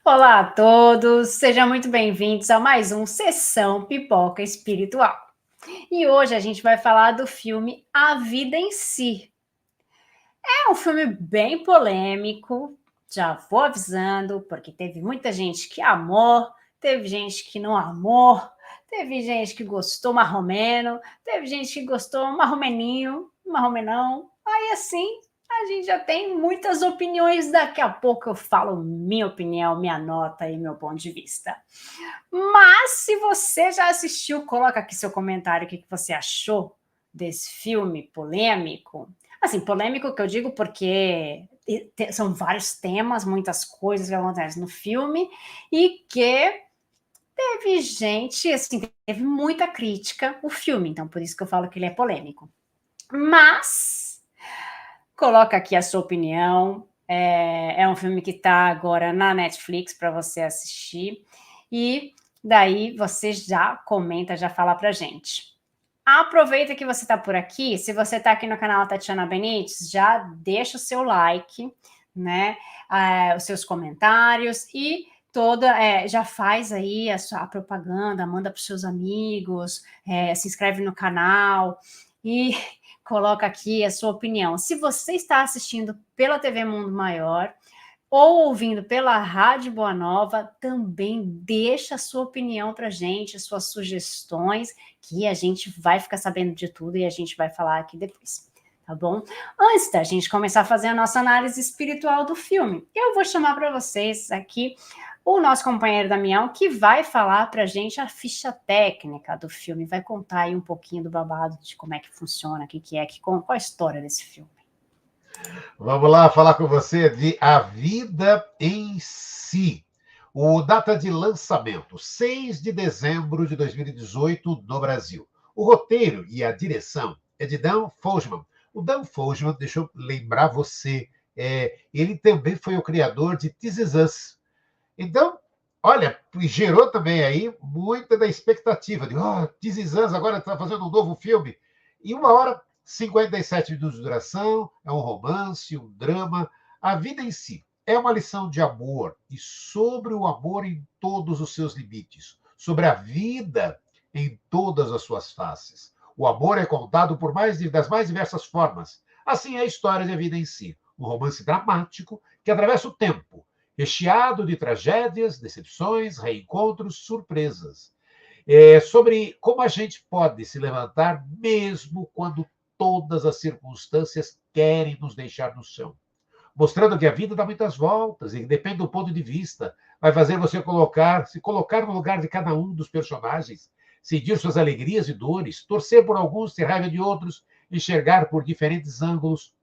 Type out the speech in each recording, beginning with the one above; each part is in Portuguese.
Olá a todos, sejam muito bem-vindos a mais um Sessão Pipoca Espiritual. E hoje a gente vai falar do filme A Vida em Si. É um filme bem polêmico, já vou avisando, porque teve muita gente que amou, teve gente que não amou, teve gente que gostou marromeno, teve gente que gostou marromeninho, marromenão. Aí assim, a gente já tem muitas opiniões, daqui a pouco eu falo minha opinião, minha nota e meu ponto de vista. Mas se você já assistiu, coloca aqui seu comentário, o que você achou desse filme polêmico. Assim, polêmico que eu digo porque são vários temas, muitas coisas que acontecem no filme e que teve gente, assim, teve muita crítica o filme, então por isso que eu falo que ele é polêmico. Mas coloca aqui a sua opinião. É um filme que está agora na Netflix para você assistir e daí você já comenta, já fala pra gente. Aproveita que você está por aqui. Se você está aqui no canal Tatiana Benites, já deixa o seu like, né? Os seus comentários e já faz aí a sua propaganda, manda para os seus amigos, se inscreve no canal e coloca aqui a sua opinião. Se você está assistindo pela TV Mundo Maior ou ouvindo pela Rádio Boa Nova, também deixa a sua opinião para a gente, as suas sugestões, que a gente vai ficar sabendo de tudo e a gente vai falar aqui depois, tá bom? Antes da gente começar a fazer a nossa análise espiritual do filme, eu vou chamar para vocês aqui o nosso companheiro Damião, que vai falar para a gente a ficha técnica do filme, vai contar aí um pouquinho do babado, de como é que funciona, qual a história desse filme. Vamos lá falar com você de A Vida em Si. O data de lançamento, 6 de dezembro de 2018, no Brasil. O roteiro e a direção é de Dan Fogelman. O Dan Fogelman, deixa eu lembrar você, ele também foi o criador de This Is Us. Então, olha, gerou também aí muita da expectativa de, This Is Us agora está fazendo um novo filme. E 1 hora 57 minutos de duração, é um romance, um drama. A vida em si é uma lição de amor e sobre o amor em todos os seus limites, sobre a vida em todas as suas faces. O amor é contado das mais diversas formas. Assim é a história de A Vida em Si, um romance dramático que atravessa o tempo, recheado de tragédias, decepções, reencontros, surpresas. Sobre como a gente pode se levantar mesmo quando todas as circunstâncias querem nos deixar no chão. Mostrando que a vida dá muitas voltas e que depende do ponto de vista. Vai fazer você se colocar no lugar de cada um dos personagens, sentir suas alegrias e dores, torcer por alguns, ter raiva de outros, enxergar por diferentes ângulos.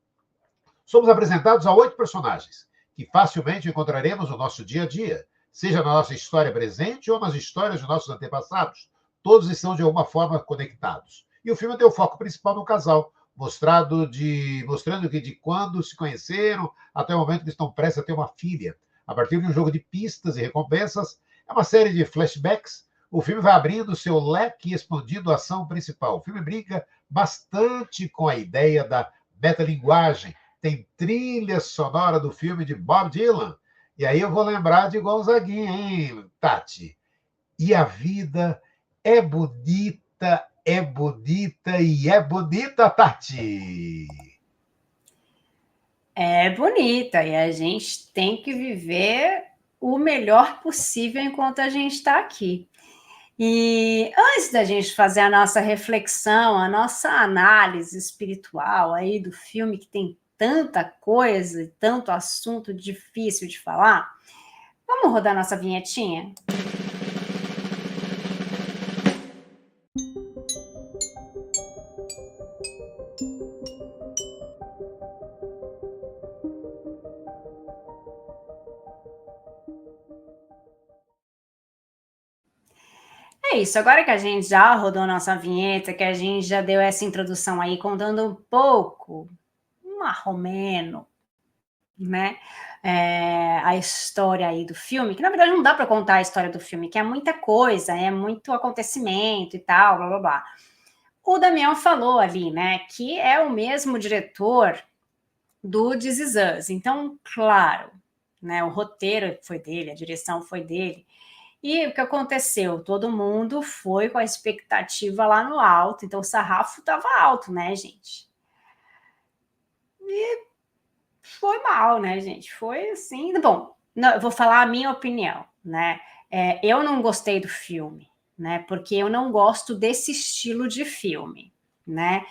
Somos apresentados a 8 personagens, que facilmente encontraremos no nosso dia a dia, seja na nossa história presente ou nas histórias de nossos antepassados. Todos estão de alguma forma conectados. E o filme tem o foco principal no casal, mostrando que de quando se conheceram até o momento que estão prestes a ter uma filha. A partir de um jogo de pistas e recompensas, é uma série de flashbacks. O filme vai abrindo seu leque e expandindo a ação principal. O filme brinca bastante com a ideia da metalinguagem, tem trilha sonora do filme de Bob Dylan. E aí eu vou lembrar de Gonzaguinha, hein, Tati? E a vida é bonita e é bonita, Tati. É bonita e a gente tem que viver o melhor possível enquanto a gente está aqui. E antes da gente fazer a nossa reflexão, a nossa análise espiritual aí do filme, que tem tanta coisa e tanto assunto difícil de falar, vamos rodar nossa vinhetinha? É isso, agora que a gente já rodou nossa vinheta, que a gente já deu essa introdução aí, contando um pouco, marromeno, né? A história aí do filme, que na verdade não dá para contar a história do filme, que é muita coisa, é muito acontecimento e tal, blá blá blá. O Damião falou ali, né, que é o mesmo diretor do This Is Us. Então, claro, né? O roteiro foi dele, a direção foi dele. E o que aconteceu? Todo mundo foi com a expectativa lá no alto, então o sarrafo estava alto, né, gente? E foi mal, né, gente? Foi assim. Bom, não, eu vou falar a minha opinião, né? Eu não gostei do filme, né? Porque eu não gosto desse estilo de filme, né?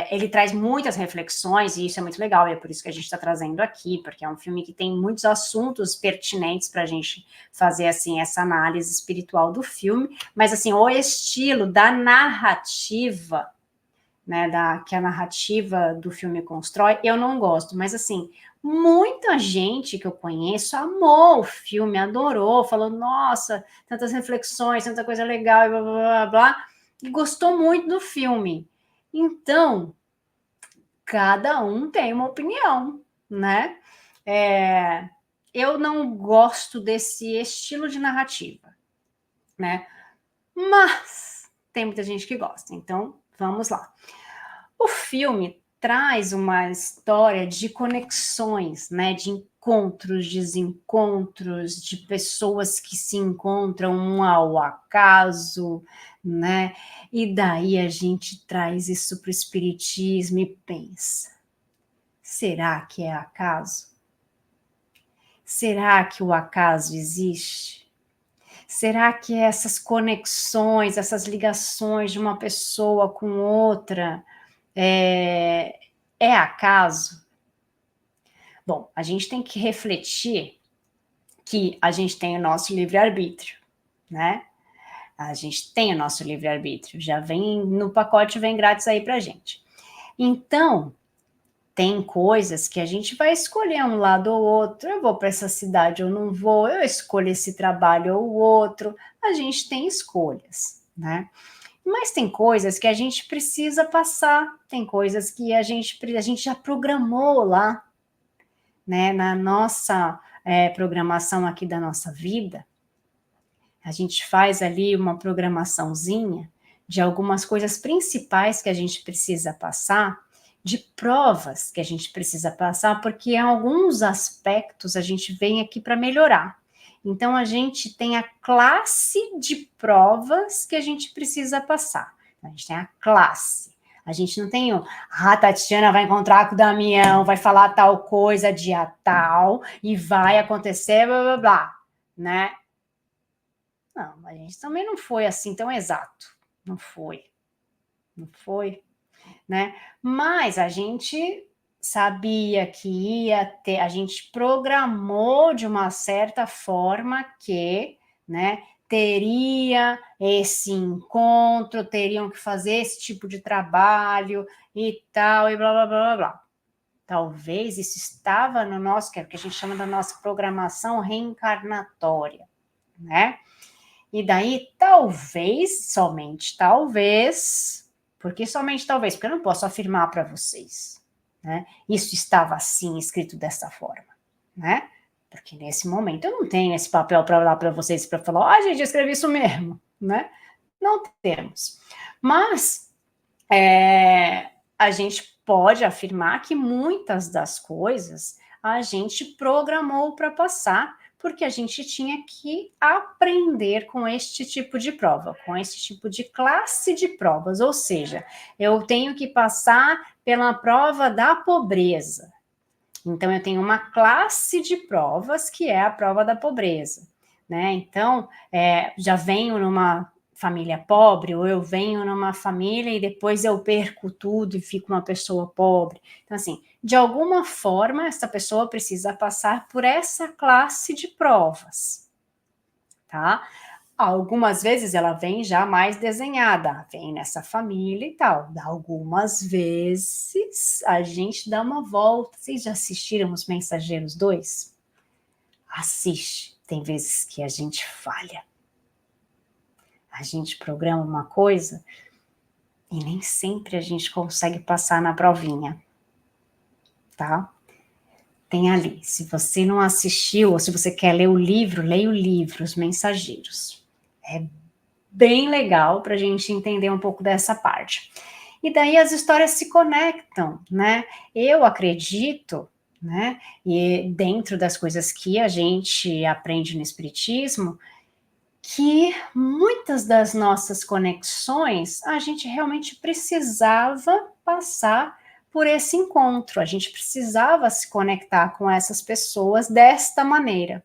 Ele traz muitas reflexões e isso é muito legal, e é por isso que a gente está trazendo aqui, porque é um filme que tem muitos assuntos pertinentes para a gente fazer assim essa análise espiritual do filme, mas assim o estilo da narrativa, né, que a narrativa do filme constrói, eu não gosto, mas assim, muita gente que eu conheço amou o filme, adorou, falou, nossa, tantas reflexões, tanta coisa legal, e blá, blá, blá, blá, e gostou muito do filme. Então, cada um tem uma opinião, né? Eu não gosto desse estilo de narrativa, né? Mas tem muita gente que gosta, então vamos lá. O filme traz uma história de conexões, né, de encontros, desencontros, de pessoas que se encontram um ao acaso, né? E daí a gente traz isso para o espiritismo e pensa: será que é acaso? Será que o acaso existe? Será que essas conexões, essas ligações de uma pessoa com outra é acaso? Bom, a gente tem que refletir que a gente tem o nosso livre-arbítrio, né? A gente tem o nosso livre-arbítrio, já vem no pacote, vem grátis aí pra gente. Então, tem coisas que a gente vai escolher um lado ou outro, eu vou para essa cidade ou não vou, eu escolho esse trabalho ou outro, a gente tem escolhas, né? Mas tem coisas que a gente precisa passar, tem coisas que a gente já programou lá, né, na nossa programação aqui da nossa vida. A gente faz ali uma programaçãozinha de algumas coisas principais que a gente precisa passar, de provas que a gente precisa passar, porque em alguns aspectos a gente vem aqui para melhorar. Então, a gente tem a classe de provas que a gente precisa passar. A gente tem a classe. A gente não tem a Tatiana vai encontrar com o Damião, vai falar tal coisa dia tal, e vai acontecer, blá, blá, blá, né? Não, a gente também não foi assim tão exato. Não foi. Não foi, né? Mas a gente sabia que ia ter, a gente programou de uma certa forma que, né, teria esse encontro, teriam que fazer esse tipo de trabalho e tal, e blá, blá, blá, blá, blá. Talvez isso estava no nosso, que é o que a gente chama da nossa programação reencarnatória, né? E daí, talvez, somente talvez, porque somente talvez, porque eu não posso afirmar para vocês, né? Isso estava assim, escrito dessa forma, né? Porque nesse momento eu não tenho esse papel para dar para vocês para falar, gente, eu escrevi isso mesmo, né? Não temos. Mas a gente pode afirmar que muitas das coisas a gente programou para passar, porque a gente tinha que aprender com este tipo de prova, com esse tipo de classe de provas, ou seja, eu tenho que passar pela prova da pobreza. Então, eu tenho uma classe de provas que é a prova da pobreza, né? Então, já venho numa família pobre, ou eu venho numa família e depois eu perco tudo e fico uma pessoa pobre. Então, assim, de alguma forma, essa pessoa precisa passar por essa classe de provas, tá? Algumas vezes ela vem já mais desenhada, vem nessa família e tal. Algumas vezes a gente dá uma volta. Vocês já assistiram Os Mensageiros 2? Assiste. Tem vezes que a gente falha. A gente programa uma coisa e nem sempre a gente consegue passar na provinha, tá? Tem ali. Se você não assistiu, ou se você quer ler o livro, leia o livro, Os Mensageiros. É bem legal para a gente entender um pouco dessa parte. E daí as histórias se conectam, né? Eu acredito né? E dentro das coisas que a gente aprende no Espiritismo, que muitas das nossas conexões a gente realmente precisava passar por esse encontro, a gente precisava se conectar com essas pessoas desta maneira.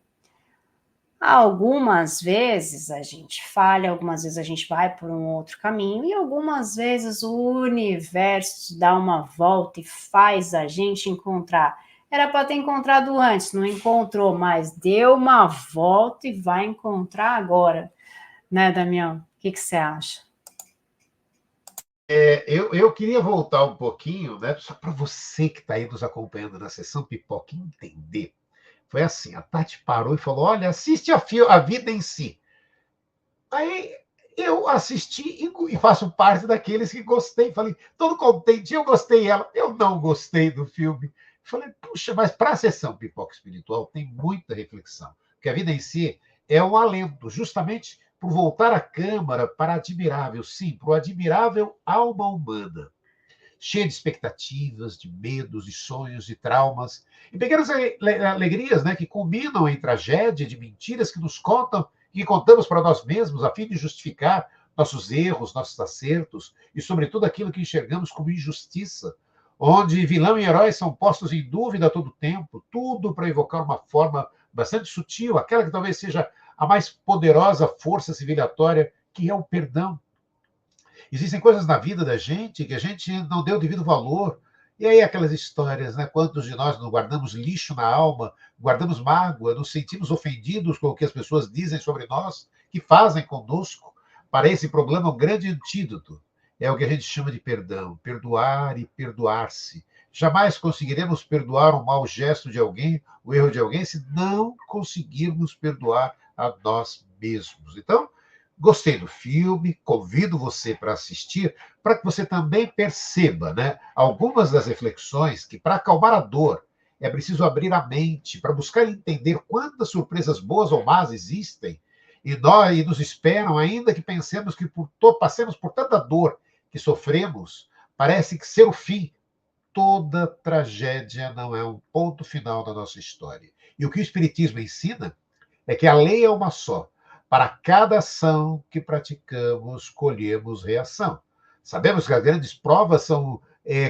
Algumas vezes a gente falha, algumas vezes a gente vai por um outro caminho, e algumas vezes o universo dá uma volta e faz a gente encontrar. Era para ter encontrado antes, não encontrou, mas deu uma volta e vai encontrar agora. Né, Damião? O que você acha? Eu queria voltar um pouquinho, né, só para você que está aí nos acompanhando na sessão Pipoca entender. Foi assim, a Tati parou e falou, olha, assiste a Vida em Si. Aí eu assisti e faço parte daqueles que gostei. Falei, todo contente, eu gostei ela. Eu não gostei do filme. Falei, puxa, mas para a sessão Pipoca Espiritual tem muita reflexão. Porque a vida em si é um alento, justamente por voltar à Câmara para admirável, sim, para o admirável alma humana, cheia de expectativas, de medos, de sonhos, de traumas, e pequenas alegrias, né, que culminam em tragédia, de mentiras que nos contam, que contamos para nós mesmos, a fim de justificar nossos erros, nossos acertos, e sobretudo aquilo que enxergamos como injustiça, onde vilão e herói são postos em dúvida a todo tempo, tudo para evocar uma forma bastante sutil, aquela que talvez seja a mais poderosa força civilizatória, que é o perdão. Existem coisas na vida da gente que a gente não deu o devido valor. E aí aquelas histórias, né? Quantos de nós não guardamos lixo na alma, guardamos mágoa, nos sentimos ofendidos com o que as pessoas dizem sobre nós, que fazem conosco. Para esse problema, um grande antídoto é o que a gente chama de perdão, perdoar e perdoar-se. Jamais conseguiremos perdoar um mau gesto de alguém, o erro de alguém, se não conseguirmos perdoar a nós mesmos. Então, gostei do filme, convido você para assistir, para que você também perceba, né, algumas das reflexões que, para acalmar a dor, é preciso abrir a mente, para buscar entender quantas surpresas boas ou más existem e nos esperam, ainda que pensemos que passemos por tanta dor que sofremos, parece que ser o fim. Toda tragédia não é um ponto final da nossa história. E o que o Espiritismo ensina é que a lei é uma só. Para cada ação que praticamos, colhemos reação. Sabemos que as grandes provas são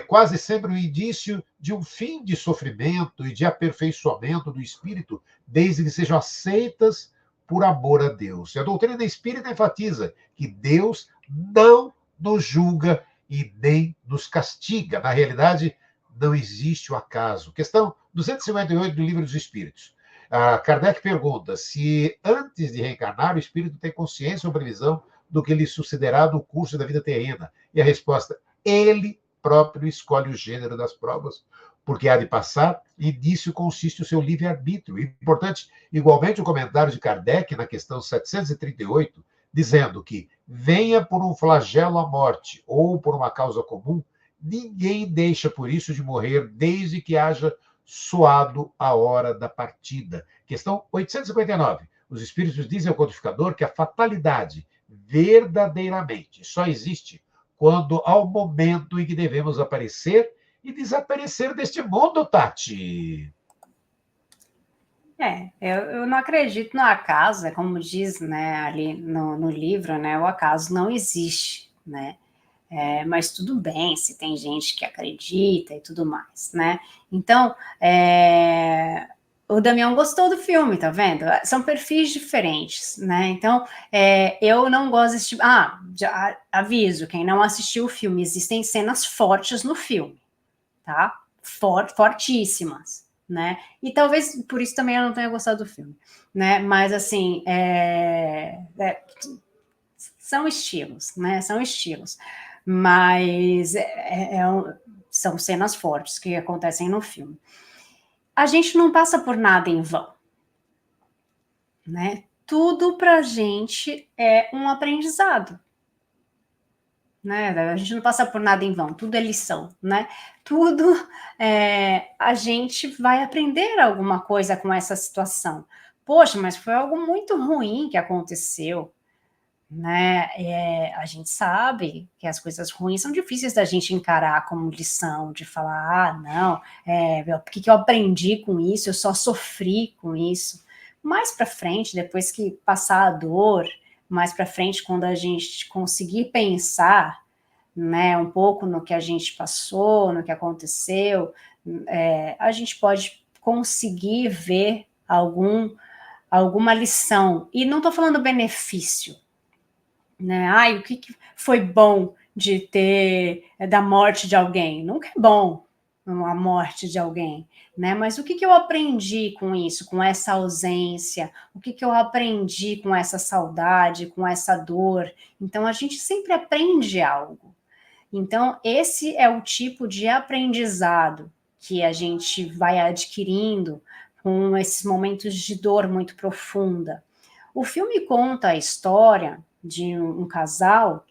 quase sempre um indício de um fim de sofrimento e de aperfeiçoamento do espírito, desde que sejam aceitas por amor a Deus. E a doutrina espírita enfatiza que Deus não nos julga e nem nos castiga. Na realidade, não existe o acaso. Questão 258 do Livro dos Espíritos. Kardec pergunta se, antes de reencarnar, o espírito tem consciência ou previsão do que lhe sucederá no curso da vida terrena. E a resposta, ele próprio escolhe o gênero das provas, porque há de passar, e nisso consiste o seu livre-arbítrio. Importante, igualmente, o comentário de Kardec na questão 738, dizendo que, venha por um flagelo a morte ou por uma causa comum, ninguém deixa por isso de morrer, desde que haja soado a hora da partida. Questão 859. Os espíritos dizem ao codificador que a fatalidade verdadeiramente só existe quando há o momento em que devemos aparecer e desaparecer deste mundo, Tati. Eu não acredito no acaso, é como diz, né, ali no livro, né, o acaso não existe, né? Mas tudo bem se tem gente que acredita e tudo mais, né? Então, o Damião gostou do filme, tá vendo? São perfis diferentes, né? Então, eu não gosto desse tipo. Já aviso, quem não assistiu o filme, existem cenas fortes no filme, tá? Fortíssimas, né? E talvez por isso também eu não tenha gostado do filme, né? Mas assim, são estilos, né? São estilos. Mas são cenas fortes que acontecem no filme. A gente não passa por nada em vão, né? Tudo pra gente é um aprendizado, né? A gente não passa por nada em vão, tudo é lição, né? Tudo a gente vai aprender alguma coisa com essa situação. Poxa, mas foi algo muito ruim que aconteceu. né? A gente sabe que as coisas ruins são difíceis da gente encarar como lição, de falar, ah, não, o que eu aprendi com isso? Eu só sofri com isso. Mais para frente, depois que passar a dor, mais para frente, quando a gente conseguir pensar, né, um pouco no que a gente passou, no que aconteceu, a gente pode conseguir ver alguma lição. E não estou falando benefício, né? Ai, o que foi bom de ter da morte de alguém? Nunca é bom a morte de alguém, né? Mas o que eu aprendi com isso, com essa ausência? O que eu aprendi com essa saudade, com essa dor? Então a gente sempre aprende algo. Então esse é o tipo de aprendizado que a gente vai adquirindo com esses momentos de dor muito profunda. O filme conta a história de um casal,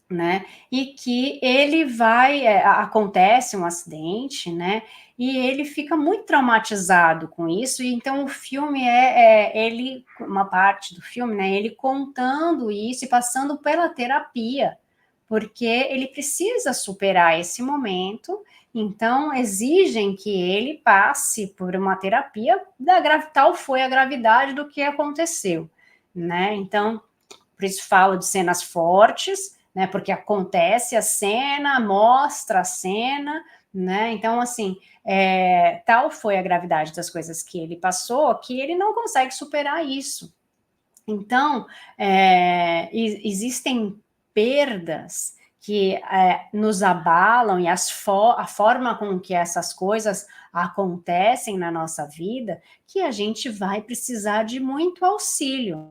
né? E que ele acontece um acidente, né? E ele fica muito traumatizado com isso. E então o filme ele, uma parte do filme, né? Ele contando isso e passando pela terapia, porque ele precisa superar esse momento. Então exigem que ele passe por uma terapia tal foi a gravidade do que aconteceu, né? Então por isso falo de cenas fortes, né? Porque acontece a cena, mostra a cena, né? Então, assim, tal foi a gravidade das coisas que ele passou que ele não consegue superar isso. Então, existem perdas que nos abalam e a forma com que essas coisas acontecem na nossa vida, que a gente vai precisar de muito auxílio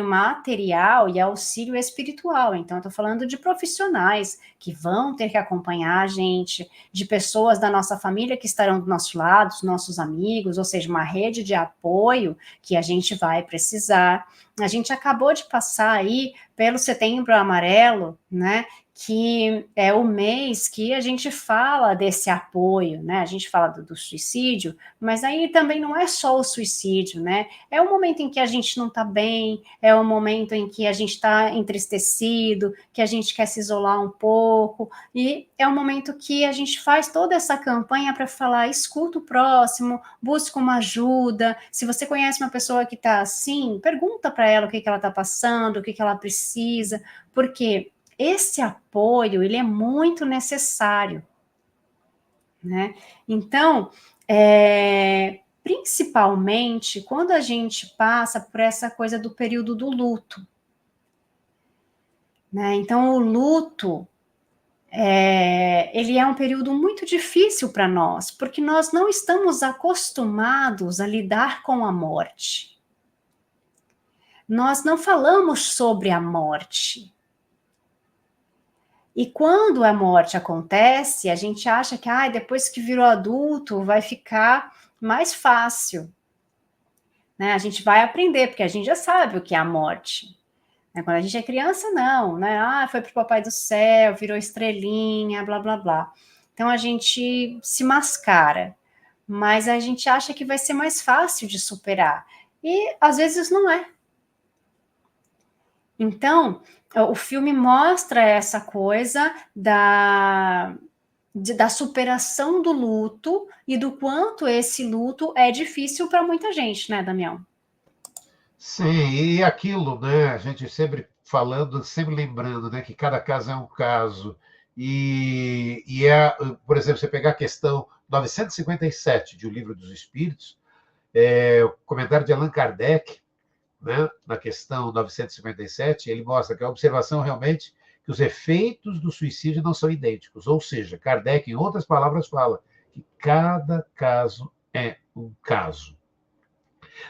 material e auxílio espiritual. Então, eu estou falando de profissionais que vão ter que acompanhar a gente, de pessoas da nossa família que estarão do nosso lado, os nossos amigos, ou seja, uma rede de apoio que a gente vai precisar. A gente acabou de passar aí pelo Setembro Amarelo, né? Que é o mês que a gente fala desse apoio, né? A gente fala do suicídio, mas aí também não é só o suicídio, né? É o momento em que a gente não está bem, é o momento em que a gente está entristecido, que a gente quer se isolar um pouco, e é o momento que a gente faz toda essa campanha para falar, escuta o próximo, busca uma ajuda. Se você conhece uma pessoa que está assim, pergunta para ela o que ela está passando, o que ela precisa, porque esse apoio, ele é muito necessário, né? Então, principalmente quando a gente passa por essa coisa do período do luto, né? Então, o luto, ele é um período muito difícil para nós, porque nós não estamos acostumados a lidar com a morte. Nós não falamos sobre a morte. E quando a morte acontece, a gente acha que depois que virou adulto vai ficar mais fácil, né? A gente vai aprender, porque a gente já sabe o que é a morte. Quando a gente é criança, não, né? Foi para o papai do céu, virou estrelinha, blá, blá, blá. Então a gente se mascara, mas a gente acha que vai ser mais fácil de superar. E às vezes não é. Então, o filme mostra essa coisa da superação do luto e do quanto esse luto é difícil para muita gente, né, Damião? Sim, e aquilo, né? A gente sempre falando, sempre lembrando, né, que cada caso é um caso. Por exemplo, você pegar a questão 957 de O Livro dos Espíritos, o comentário de Allan Kardec, né, na questão 957, ele mostra que a observação realmente que os efeitos do suicídio não são idênticos. Ou seja, Kardec, em outras palavras, fala que cada caso é um caso.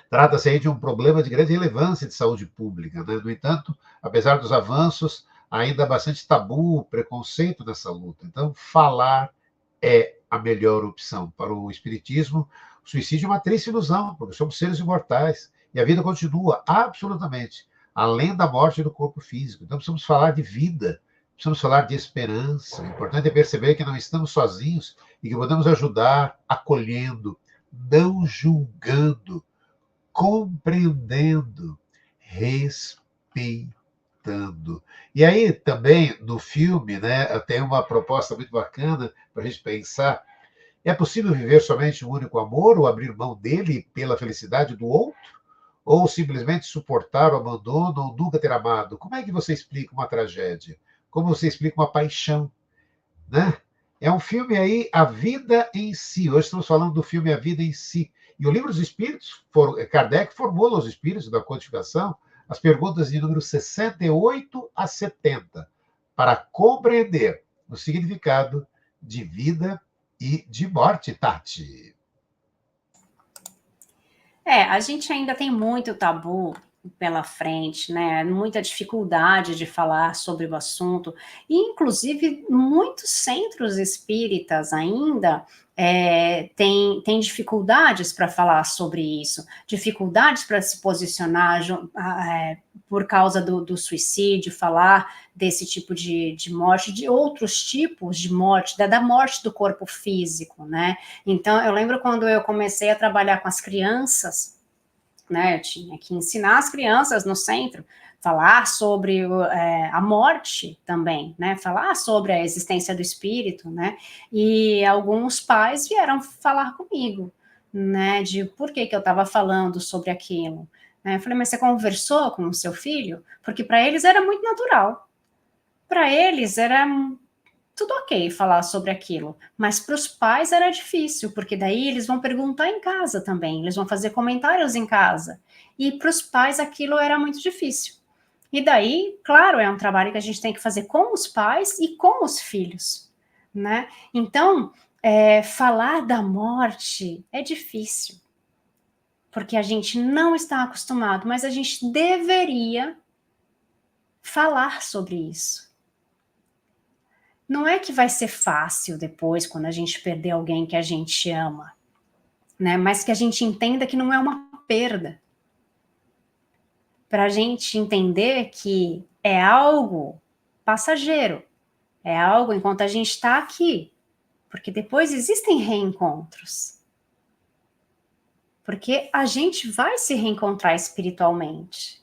Trata-se aí de um problema de grande relevância de saúde pública, né? No entanto, apesar dos avanços, ainda há bastante tabu, preconceito nessa luta. Então, falar é a melhor opção. Para o Espiritismo, o suicídio é uma triste ilusão, porque somos seres imortais e a vida continua absolutamente, além da morte do corpo físico. Então, precisamos falar de vida, precisamos falar de esperança. O importante é perceber que não estamos sozinhos e que podemos ajudar acolhendo, não julgando, compreendendo, respeitando. respeitando. E aí também no filme, né, tem uma proposta muito bacana para a gente pensar. É possível viver somente um único amor ou abrir mão dele pela felicidade do outro? Ou simplesmente suportar o abandono ou nunca ter amado? Como é que você explica uma tragédia? Como você explica uma paixão, né? É um filme aí, A Vida em Si. Hoje estamos falando do filme A Vida em Si. E o Livro dos Espíritos, Kardec formula os espíritos da codificação as perguntas de número 68 a 70, para compreender o significado de vida e de morte, Tati. A gente ainda tem muito tabu pela frente, né? Muita dificuldade de falar sobre o assunto, e inclusive muitos centros espíritas ainda têm dificuldades para falar sobre isso, dificuldades para se posicionar por causa do suicídio, falar desse tipo de morte, de outros tipos de morte, da morte do corpo físico, né? Então, eu lembro quando eu comecei a trabalhar com as crianças, né? Eu tinha que ensinar as crianças no centro, falar sobre a morte também, né? Falar sobre a existência do espírito, né? E alguns pais vieram falar comigo, né? De por que eu estava falando sobre aquilo. Né? Eu falei, mas você conversou com o seu filho? Porque para eles era muito natural. Para eles era tudo ok falar sobre aquilo, mas para os pais era difícil, porque daí eles vão perguntar em casa também, eles vão fazer comentários em casa, e para os pais aquilo era muito difícil. E daí, claro, é um trabalho que a gente tem que fazer com os pais e com os filhos, né? Então, falar da morte é difícil, porque a gente não está acostumado, mas a gente deveria falar sobre isso. Não é que vai ser fácil depois, quando a gente perder alguém que a gente ama, né? Mas que a gente entenda que não é uma perda. Para a gente entender que é algo passageiro, é algo enquanto a gente está aqui, porque depois existem reencontros. Porque a gente vai se reencontrar espiritualmente.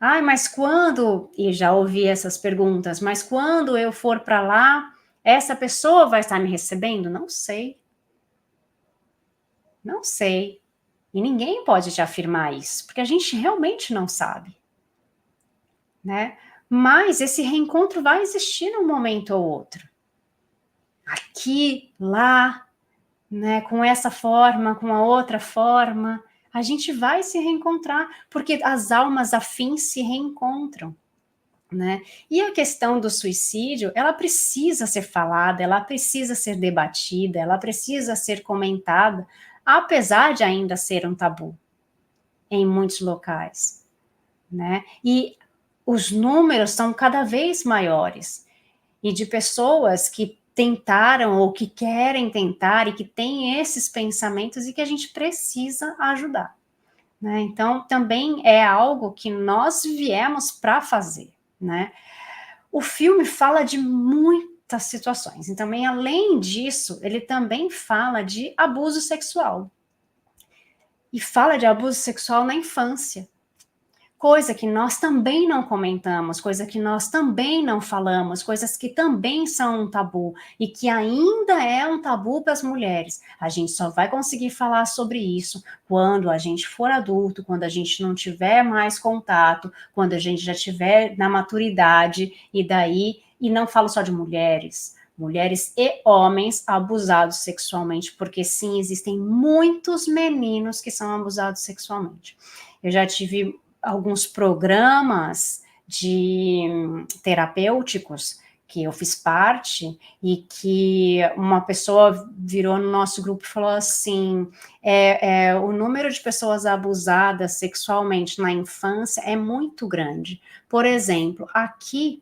Ai, mas quando, e já ouvi essas perguntas, mas quando eu for para lá, essa pessoa vai estar me recebendo? Não sei. Não sei. E ninguém pode te afirmar isso, porque a gente realmente não sabe. Né? Mas esse reencontro vai existir num momento ou outro. Aqui, lá, né, com essa forma, com a outra forma, a gente vai se reencontrar, porque as almas afins se reencontram. Né? E a questão do suicídio, ela precisa ser falada, ela precisa ser debatida, ela precisa ser comentada, apesar de ainda ser um tabu em muitos locais, né? E os números são cada vez maiores, e de pessoas que tentaram ou que querem tentar e que têm esses pensamentos e que a gente precisa ajudar, né? Então, também é algo que nós viemos para fazer, né? O filme fala de muitas situações, e também, além disso, ele também fala de abuso sexual. E fala de abuso sexual na infância, coisa que nós também não comentamos, coisa que nós também não falamos, coisas que também são um tabu, e que ainda é um tabu para as mulheres. A gente só vai conseguir falar sobre isso quando a gente for adulto, quando a gente não tiver mais contato, quando a gente já tiver na maturidade, e não falo só de mulheres e homens abusados sexualmente, porque sim, existem muitos meninos que são abusados sexualmente. Eu já tive alguns programas terapêuticos que eu fiz parte, e que uma pessoa virou no nosso grupo e falou assim, o número de pessoas abusadas sexualmente na infância é muito grande. Por exemplo, aqui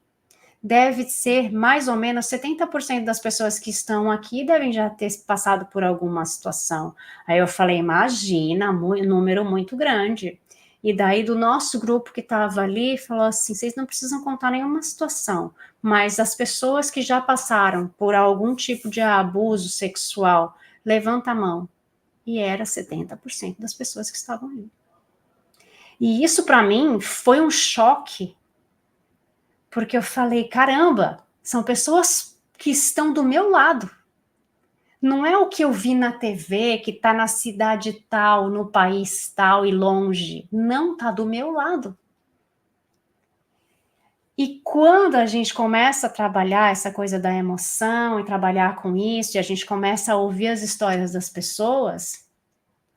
deve ser mais ou menos 70% das pessoas que estão aqui devem já ter passado por alguma situação. Aí eu falei, imagina, número muito grande. E daí do nosso grupo que estava ali, falou assim, vocês não precisam contar nenhuma situação, mas as pessoas que já passaram por algum tipo de abuso sexual, levanta a mão. E era 70% das pessoas que estavam ali. E isso para mim foi um choque, porque eu falei, caramba, são pessoas que estão do meu lado. Não é o que eu vi na TV, que está na cidade tal, no país tal e longe. Não, está do meu lado. E quando a gente começa a trabalhar essa coisa da emoção e trabalhar com isso, e a gente começa a ouvir as histórias das pessoas,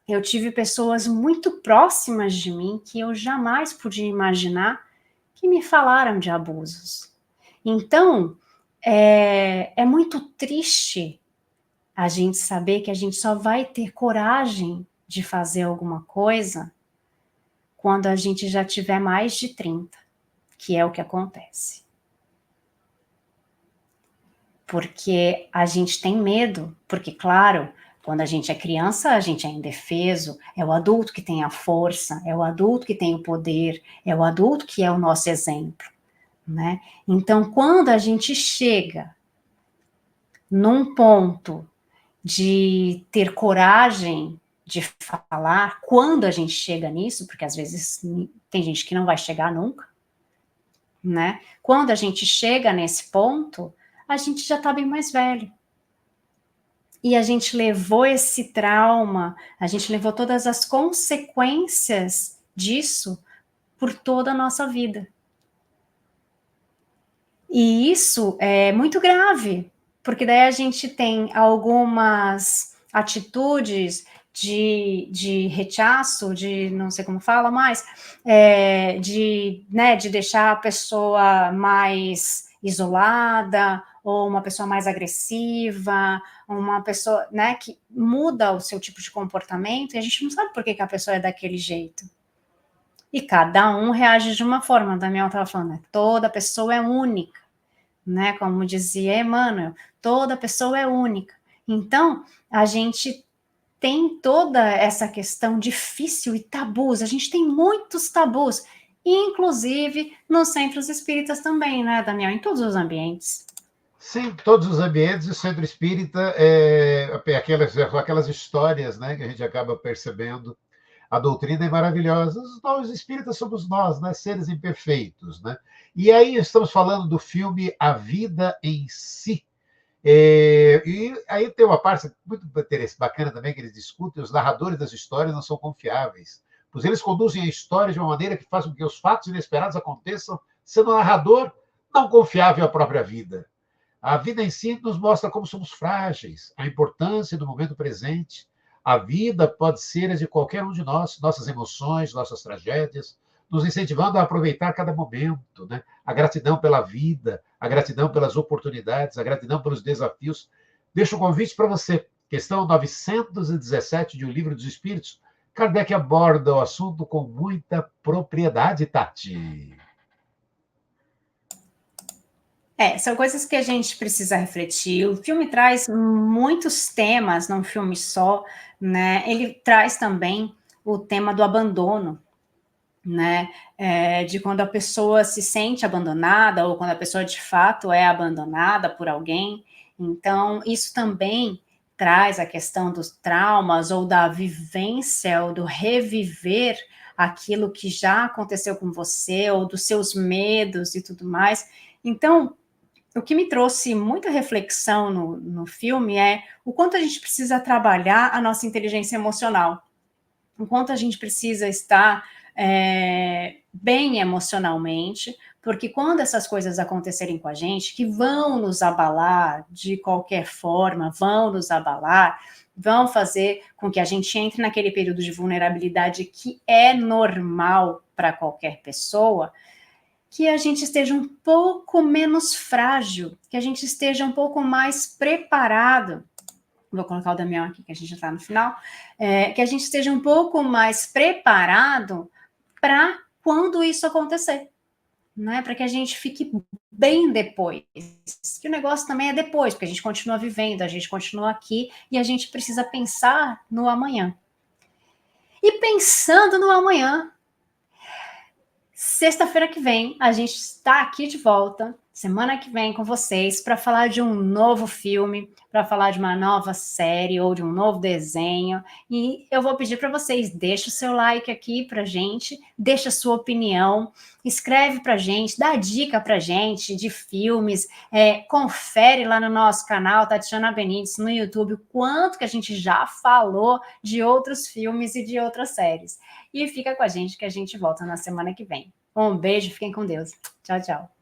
eu tive pessoas muito próximas de mim que eu jamais podia imaginar que me falaram de abusos. Então, é muito triste a gente saber que a gente só vai ter coragem de fazer alguma coisa quando a gente já tiver mais de 30, que é o que acontece. Porque a gente tem medo, porque, claro, quando a gente é criança, a gente é indefeso, é o adulto que tem a força, é o adulto que tem o poder, é o adulto que é o nosso exemplo, né? Então, quando a gente chega num ponto de ter coragem de falar, quando a gente chega nisso, porque às vezes tem gente que não vai chegar nunca, né? Quando a gente chega nesse ponto, a gente já está bem mais velho. E a gente levou esse trauma, a gente levou todas as consequências disso por toda a nossa vida. E isso é muito grave, porque daí a gente tem algumas atitudes de rechaço, de não sei como fala mais, de deixar a pessoa mais isolada, ou uma pessoa mais agressiva, uma pessoa, né, que muda o seu tipo de comportamento, e a gente não sabe por que a pessoa é daquele jeito. E cada um reage de uma forma. A Daniela estava falando, né? Toda pessoa é única, né? Como dizia Emmanuel, toda pessoa é única. Então, a gente tem toda essa questão difícil e tabus. A gente tem muitos tabus, inclusive nos centros espíritas também, né, Daniel? Em todos os ambientes. Sim, todos os ambientes, o centro espírita aquelas histórias, né, que a gente acaba percebendo. A doutrina é maravilhosa. Nós espíritas somos nós, né, seres imperfeitos, né? E aí estamos falando do filme A Vida em Si. E aí tem uma parte muito bacana também que eles discutem: os narradores das histórias não são confiáveis, pois eles conduzem a história de uma maneira que faz com que os fatos inesperados aconteçam, sendo o narrador não confiável à própria vida. A vida em si nos mostra como somos frágeis, a importância do momento presente. A vida pode ser a de qualquer um de nós, nossas emoções, nossas tragédias, nos incentivando a aproveitar cada momento, né? A gratidão pela vida, a gratidão pelas oportunidades, a gratidão pelos desafios. Deixo um convite para você. Questão 917 de O Livro dos Espíritos. Kardec aborda o assunto com muita propriedade, Tati. São coisas que a gente precisa refletir. O filme traz muitos temas, não um filme só, né? Ele traz também o tema do abandono, né? De quando a pessoa se sente abandonada ou quando a pessoa de fato é abandonada por alguém. Então, isso também traz a questão dos traumas ou da vivência ou do reviver aquilo que já aconteceu com você ou dos seus medos e tudo mais. Então, o que me trouxe muita reflexão no filme é o quanto a gente precisa trabalhar a nossa inteligência emocional, o quanto a gente precisa estar bem emocionalmente, porque quando essas coisas acontecerem com a gente, que vão nos abalar de qualquer forma, vão nos abalar, vão fazer com que a gente entre naquele período de vulnerabilidade que é normal para qualquer pessoa, que a gente esteja um pouco menos frágil, que a gente esteja um pouco mais preparado. Vou colocar o Damião aqui, que a gente já está no final. Que a gente esteja um pouco mais preparado para quando isso acontecer, né? Para que a gente fique bem depois. Que o negócio também é depois, porque a gente continua vivendo, a gente continua aqui e a gente precisa pensar no amanhã. E pensando no amanhã, sexta-feira que vem, a gente está aqui de volta. semana que vem com vocês para falar de um novo filme, para falar de uma nova série ou de um novo desenho. E eu vou pedir para vocês, deixa o seu like aqui para gente, deixa a sua opinião, escreve para gente, dá dica para gente de filmes, confere lá no nosso canal, Tatiana Benites, no YouTube, o quanto que a gente já falou de outros filmes e de outras séries. E fica com a gente que a gente volta na semana que vem. Um beijo, fiquem com Deus. Tchau, tchau.